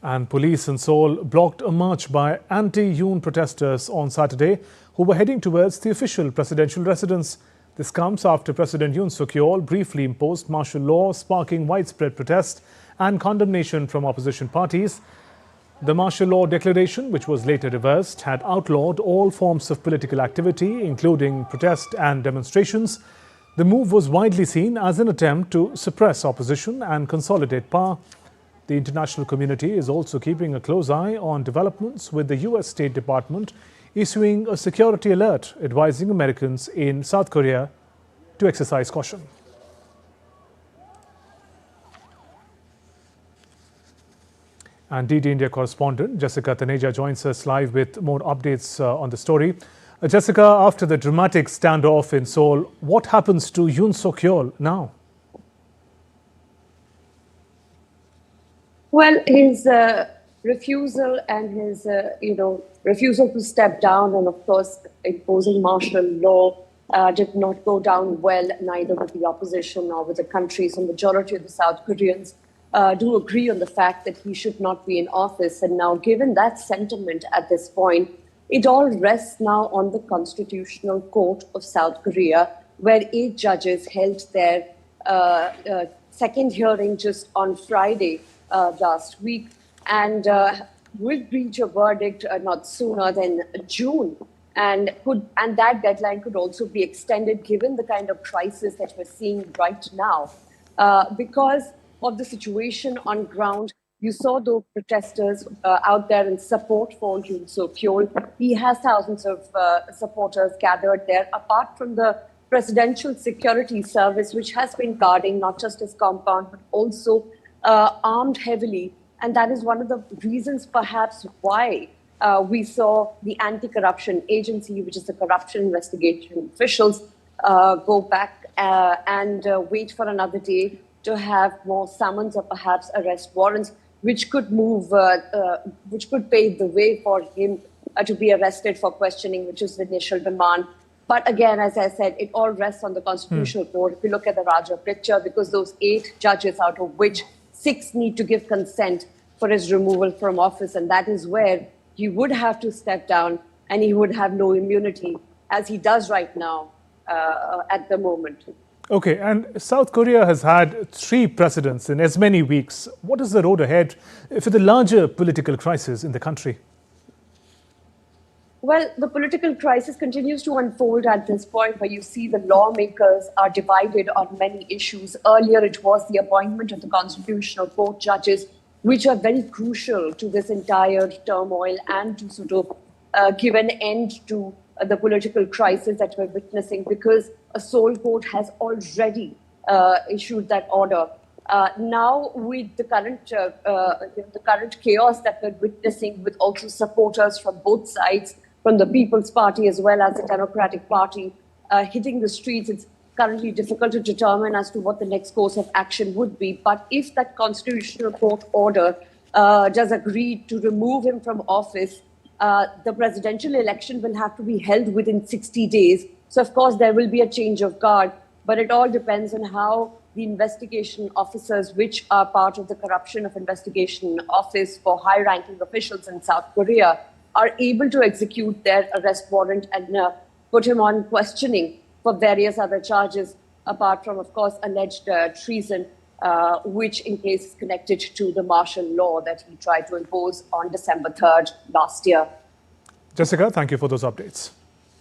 And police in Seoul blocked a march by anti-Yoon protesters on Saturday who were heading towards the official presidential residence. This comes after President Yoon Suk-yeol briefly imposed martial law, sparking widespread protest and condemnation from opposition parties. The martial law declaration, which was later reversed, had outlawed all forms of political activity, including protest and demonstrations. The move was widely seen as an attempt to suppress opposition and consolidate power. The international community is also keeping a close eye on developments, with the US State Department issuing a security alert advising Americans in South Korea to exercise caution. And DD India correspondent Jessica Taneja joins us live with more updates on the story. Jessica, after the dramatic standoff in Seoul, what happens to Yoon Suk-yeol now? Well, his refusal and his, refusal to step down and, of course, imposing martial law did not go down well, neither with the opposition nor with the country. So majority of the South Koreans do agree on the fact that he should not be in office. And now, given that sentiment at this point, it all rests now on the Constitutional Court of South Korea, where 8 judges held their second hearing just on Friday last week, and will reach a verdict not sooner than June. And that deadline could also be extended given the kind of crisis that we're seeing right now. Because of the situation on ground, you saw those protesters out there in support for Yoon Suk-yeol. He has thousands of supporters gathered there, apart from the Presidential Security Service, which has been guarding not just his compound, but also armed heavily. And that is one of the reasons perhaps why we saw the anti-corruption agency, which is the corruption investigation officials, go back and wait for another day to have more summons or perhaps arrest warrants, which could which could pave the way for him to be arrested for questioning, which is the initial demand. But again, as I said, it all rests on the Constitutional Court. If you look at the larger picture, because those 8 judges, out of which 6 need to give consent for his removal from office, and that is where he would have to step down and he would have no immunity, as he does right now at the moment. Okay, and South Korea has had 3 presidents in as many weeks. What is the road ahead for the larger political crisis in the country? Well, the political crisis continues to unfold at this point, where you see the lawmakers are divided on many issues. Earlier, it was the appointment of the Constitutional Court judges, which are very crucial to this entire turmoil and to sort of give an end to the political crisis that we're witnessing, because a Seoul court has already issued that order. Now, with the current chaos that we're witnessing, with also supporters from both sides, from the People's Party as well as the Democratic Party, hitting the streets, it's currently difficult to determine as to what the next course of action would be. But if that Constitutional Court order does agree to remove him from office, the presidential election will have to be held within 60 days. So, of course, there will be a change of guard, but it all depends on how the investigation officers, which are part of the Corruption of Investigation Office for high-ranking officials in South Korea, are able to execute their arrest warrant and put him on questioning for various other charges, apart from, of course, alleged treason, which in case is connected to the martial law that he tried to impose on December 3rd last year. Jessica, thank you for those updates.